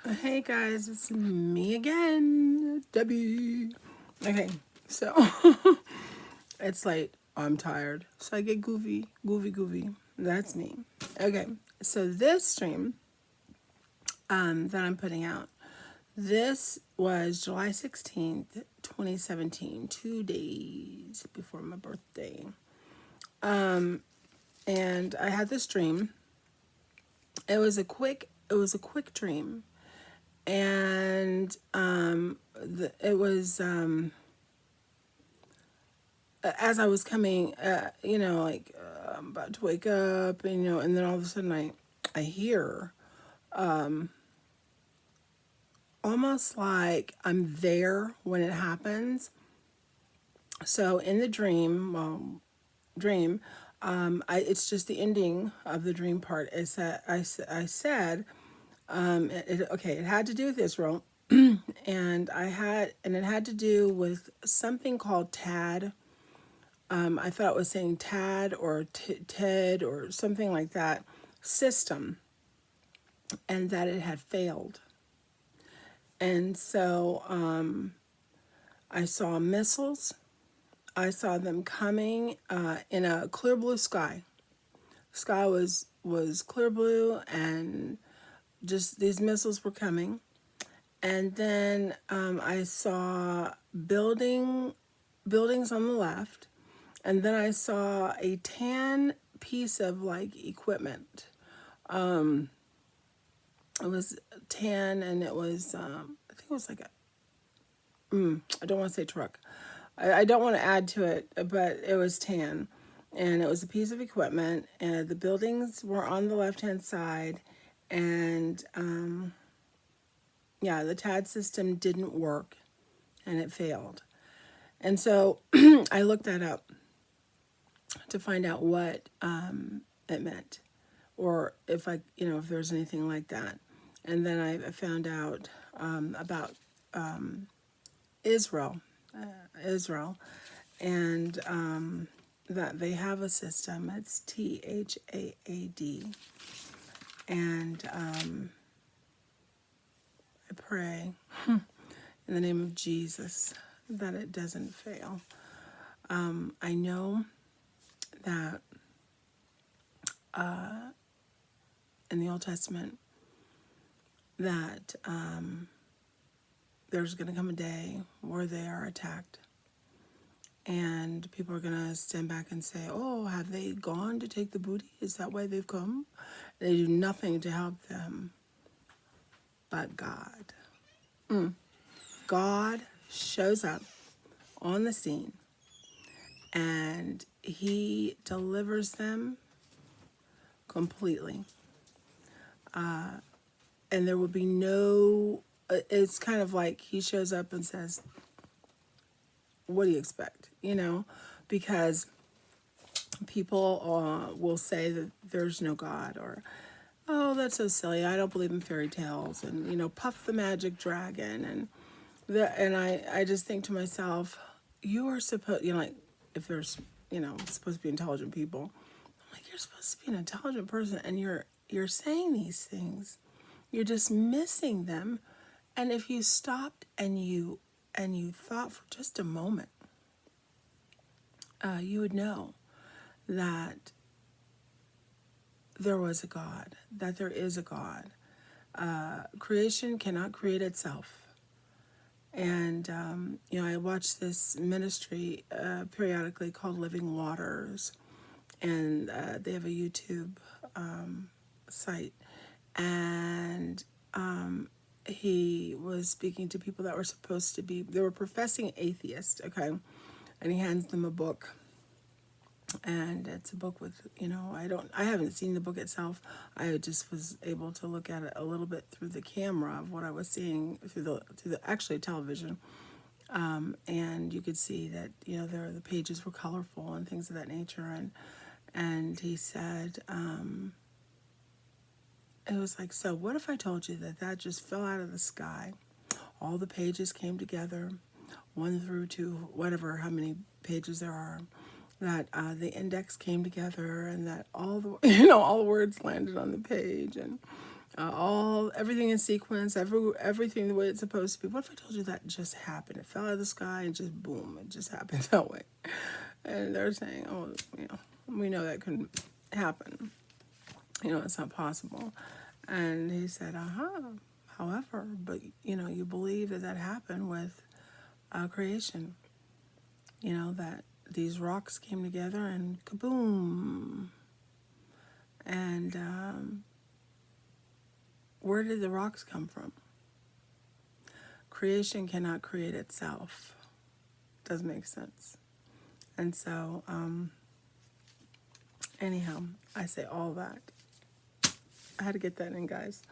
Hey guys, it's me again, Debbie. Okay, so it's late. I'm tired, so I get goofy. That's me. Okay, so this stream that I'm putting out, this was July 16th, 2017, 2 days before my birthday, and I had this dream. It was a quick dream, and it was. As I was coming, I'm about to wake up, and and then all of a sudden I hear almost like I'm there when it happens. So in the dream, it's just the ending of the dream part. Is that I said, it had to do with Israel, and it had to do with something called THAAD. I thought it was saying THAAD or TED or something like that system, and that it had failed. And so I saw missiles. I saw them coming in a clear blue sky. Sky was clear blue, and just these missiles were coming. And then I saw buildings on the left, and then I saw a tan piece of like equipment. It was tan, and it was I think it was like I don't want to say truck. I don't want to add to it, but it was tan, and it was a piece of equipment, and the buildings were on the left hand side, and yeah, the TAD system didn't work, and it failed. And so I looked that up to find out what it meant, or if there's anything like that. And then I found out about Israel, Israel, and that they have a system. It's THAAD, and I pray in the name of Jesus that it doesn't fail. I know that in the Old Testament that there's going to come a day where they are attacked, and people are going to stand back and say, oh, have they gone to take the booty? Is that why they've come? They do nothing to help them but God. God shows up on the scene, and he delivers them completely. And there will be no, it's kind of like he shows up and says, what do you expect? Because people will say that there's no God, or, oh, that's so silly. I don't believe in fairy tales, and, Puff the Magic Dragon. And I just think to myself, you are supposed, like, if there's, supposed to be intelligent people, I'm like, you're supposed to be an intelligent person, and you're saying these things. You're dismissing them. And if you stopped and you thought for just a moment, you would know that there was a God, that there is a God. Creation cannot create itself. And, I watch this ministry periodically called Living Waters, and they have a YouTube site. And he was speaking to people that were supposed to be, they were professing atheists, okay? And he hands them a book. And it's a book with, I haven't seen the book itself. I just was able to look at it a little bit through the camera of what I was seeing through the actually television. And you could see that, the pages were colorful and things of that nature. And he said, it was like, so what if I told you that just fell out of the sky? All the pages came together, 1 through to whatever, how many pages there are, that the index came together, and that all the all the words landed on the page. And Everything in sequence, everything the way it's supposed to be. What if I told you that just happened? It fell out of the sky and just boom, it just happened that way. And they're saying, oh, we know that couldn't happen. It's not possible. And he said, however, but you believe that happened with creation. That these rocks came together and kaboom. And where did the rocks come from? Creation cannot create itself. Doesn't make sense. And so, anyhow, I say all that. I had to get that in, guys.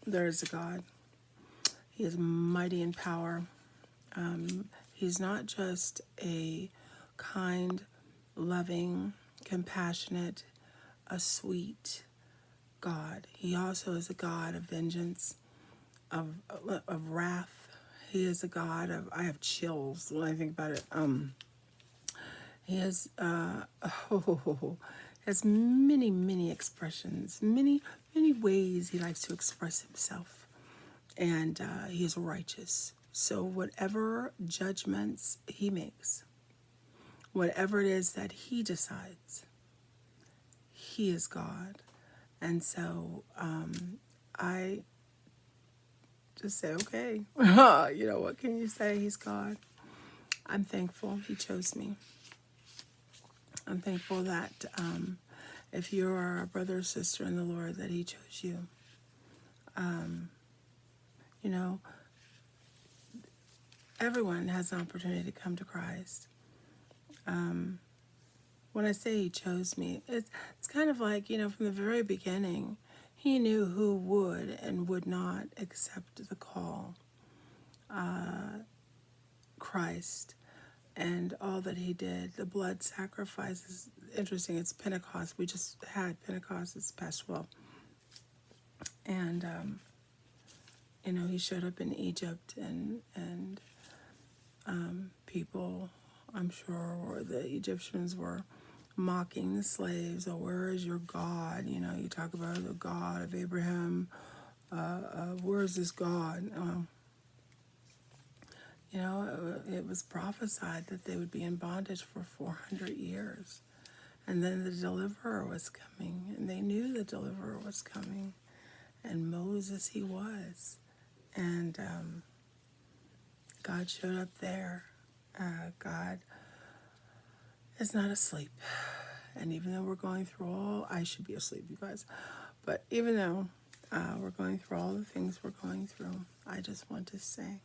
There is a God. He is mighty in power. He's not just a kind, loving, compassionate, a sweet God. He also is a God of vengeance, of wrath. He is a God of, I have chills when I think about it. He has has many, many expressions, many, many ways he likes to express himself. And he is righteous. So whatever judgments he makes, whatever it is that he decides, he is God. And so I just say, okay, what can you say? He's God. I'm thankful he chose me. I'm thankful that if you are a brother or sister in the Lord, that he chose you. Everyone has an opportunity to come to Christ. When I say he chose me, it's kind of like, from the very beginning, he knew who would and would not accept the call. Christ and all that he did, the blood sacrifices. Interesting, it's Pentecost. We just had Pentecost, it's past 12. And, he showed up in Egypt and people, I'm sure, or the Egyptians were mocking the slaves. Oh, where is your God? You talk about the God of Abraham. Where is this God? It was prophesied that they would be in bondage for 400 years. And then the deliverer was coming. And they knew the deliverer was coming. And Moses, he was. And God showed up there. God is not asleep. And even though we're going through I should be asleep, you guys. But even though we're going through all the things we're going through, I just want to say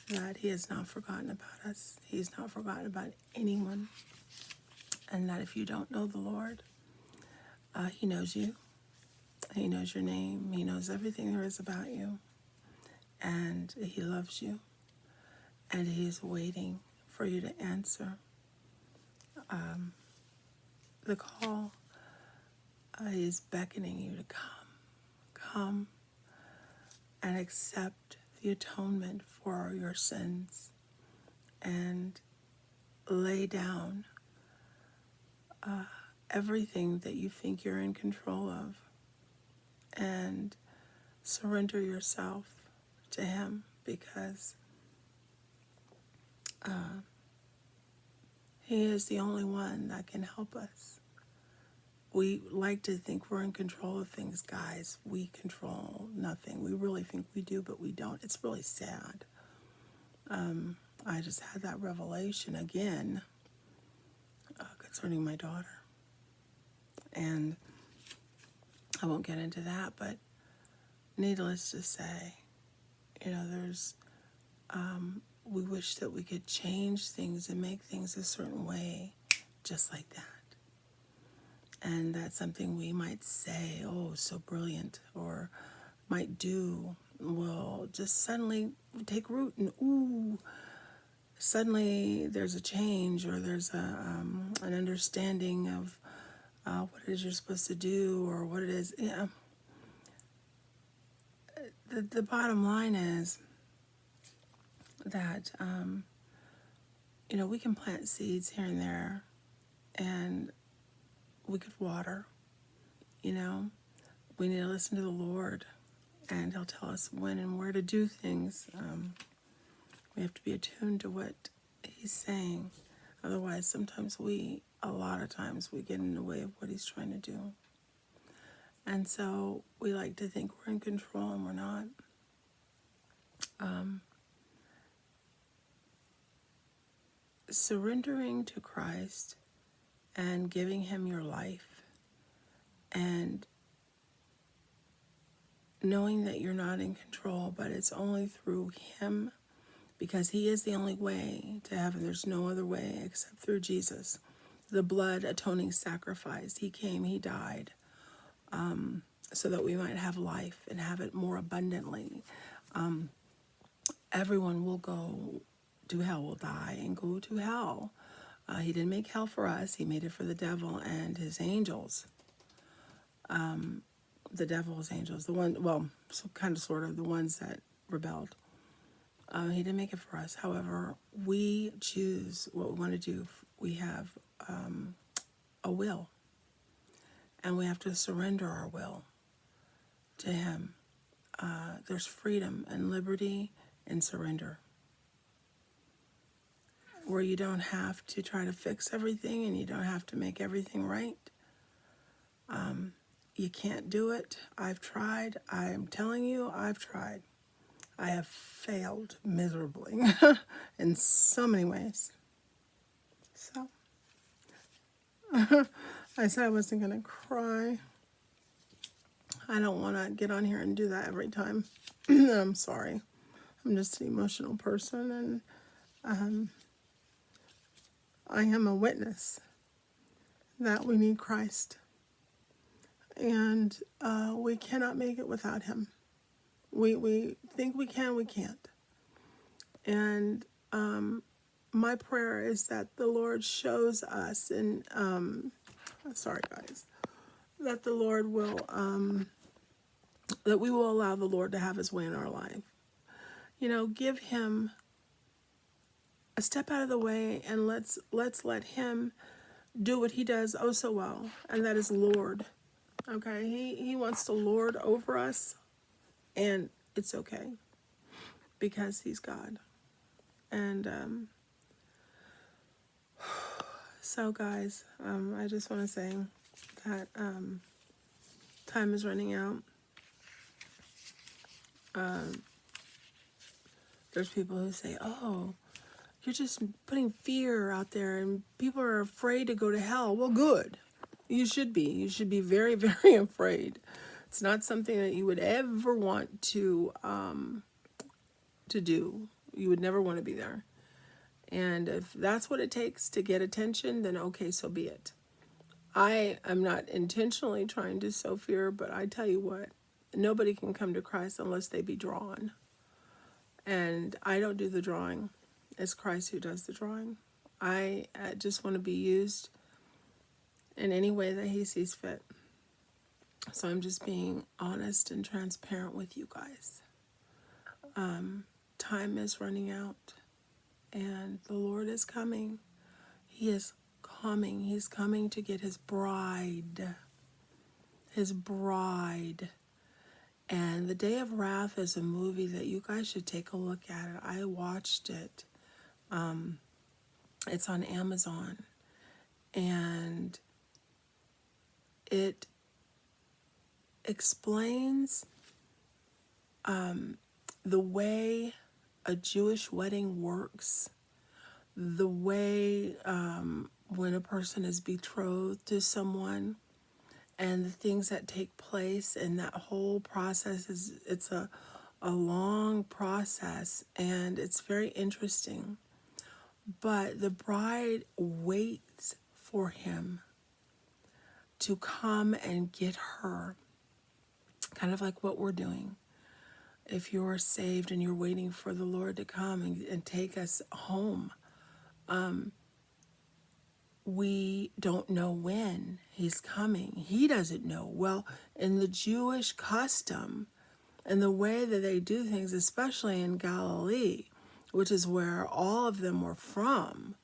that he has not forgotten about us. He's not forgotten about anyone. And that if you don't know the Lord, he knows you. He knows your name. He knows everything there is about you. And he loves you. And he is waiting for you to answer the call. He is beckoning you to come and accept the atonement for your sins and lay down everything that you think you're in control of and surrender yourself to him, because he is the only one that can help us. We like to think we're in control of things, guys. We control nothing. We really think we do, but we don't. It's really sad. I just had that revelation again concerning my daughter. And I won't get into that, but needless to say, there's, we wish that we could change things and make things a certain way, just like that. And that's something we might say, oh, so brilliant, or might do, will just suddenly take root and suddenly there's a change, or there's an understanding of what it is you're supposed to do, or what it is. The bottom line is that, we can plant seeds here and there, and we could water, we need to listen to the Lord, and He'll tell us when and where to do things. We have to be attuned to what He's saying. Otherwise, a lot of times, we get in the way of what He's trying to do. And so we like to think we're in control, and we're not. Surrendering to Christ and giving Him your life, and knowing that you're not in control, but it's only through Him, because He is the only way to heaven. There's no other way except through Jesus, the blood atoning sacrifice. He came, He died, so that we might have life and have it more abundantly. Everyone will go to hell, will die and go to hell. He didn't make hell for us. He made it for the devil and his angels. The devil's angels, kind of, sort of, the ones that rebelled. He didn't make it for us. However, we choose what we want to do. We have a will, and we have to surrender our will to Him. There's freedom and liberty in surrender, where you don't have to try to fix everything, and you don't have to make everything right. You can't do it. I've tried. I'm telling you, I've tried. I have failed miserably in so many ways. So, I said I wasn't going to cry. I don't want to get on here and do that every time. I'm sorry. I'm just an emotional person, and I am a witness that we need Christ. And we cannot make it without Him. We think we can, we can't. And my prayer is that the Lord shows us, and sorry guys, that the Lord will, that we will allow the Lord to have His way in our life. Give Him a step out of the way, and let's let Him do what He does oh so well, and that is Lord. Okay, He wants to lord over us, and it's okay, because He's God. And so guys, I just want to say that time is running out. There's people who say, oh, you're just putting fear out there and people are afraid to go to hell. Well, good. You should be. You should be very, very afraid. It's not something that you would ever want to do. You would never want to be there. And if that's what it takes to get attention, then okay, so be it. I am not intentionally trying to sow fear, but I tell you what, nobody can come to Christ unless they be drawn. And I don't do the drawing. It's Christ who does the drawing. I just want to be used in any way that He sees fit. So I'm just being honest and transparent with you guys. Time is running out, and the Lord is coming. He is coming. He's coming to get His bride. His bride. And The Day of Wrath is a movie that you guys should take a look at. I watched it. It's on Amazon. And it explains the way a Jewish wedding works, the way when a person is betrothed to someone, and the things that take place, and that whole process it's a long process, and it's very interesting. But the bride waits for him to come and get her, kind of like what we're doing. If you're saved and you're waiting for the Lord to come and take us home, we don't know when He's coming. He doesn't know. Well, in the Jewish custom and the way that they do things, especially in Galilee, which is where all of them were from,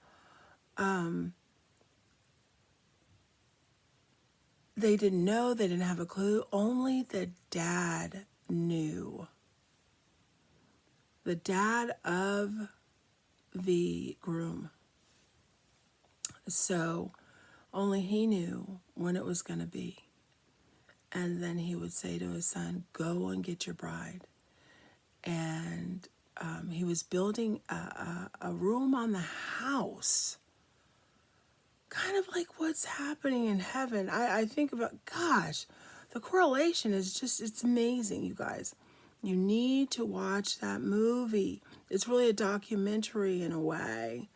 They didn't know, they didn't have a clue. Only the dad knew. The dad of the groom. So only he knew when it was going to be. And then he would say to his son, go and get your bride. And he was building a room on the house, kind of like what's happening in heaven. I think about, gosh, the correlation is just, it's amazing, you guys. You need to watch that movie. It's really a documentary in a way.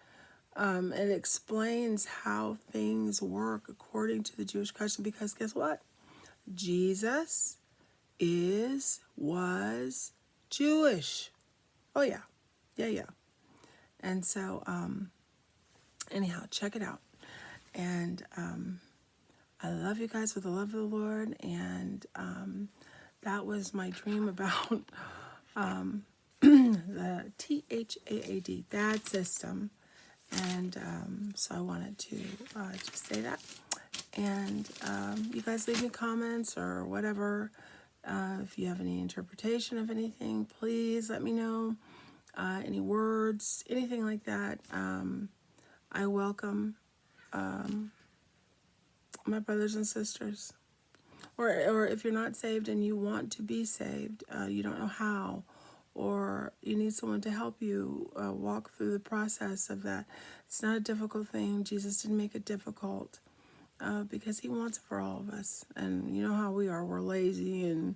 It explains how things work according to the Jewish custom, because guess what? Jesus was Jewish. Oh yeah. Yeah. And so, anyhow, check it out. And I love you guys with the love of the Lord. And that was my dream about the THAAD, THAAD system. And so I wanted to just say that. And you guys leave me comments or whatever. If you have any interpretation of anything, please let me know. Any words, anything like that. I welcome my brothers and sisters. Or if you're not saved and you want to be saved, you don't know how, or you need someone to help you walk through the process of that. It's not a difficult thing. Jesus didn't make it difficult because he wants it for all of us. And you know how we are. We're lazy and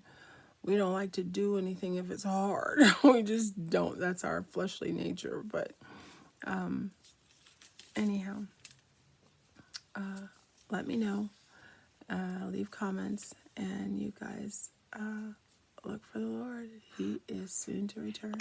we don't like to do anything if it's hard. We just don't. That's our fleshly nature. But anyhow, let me know. Leave comments. And you guys look for the Lord. He is soon to return.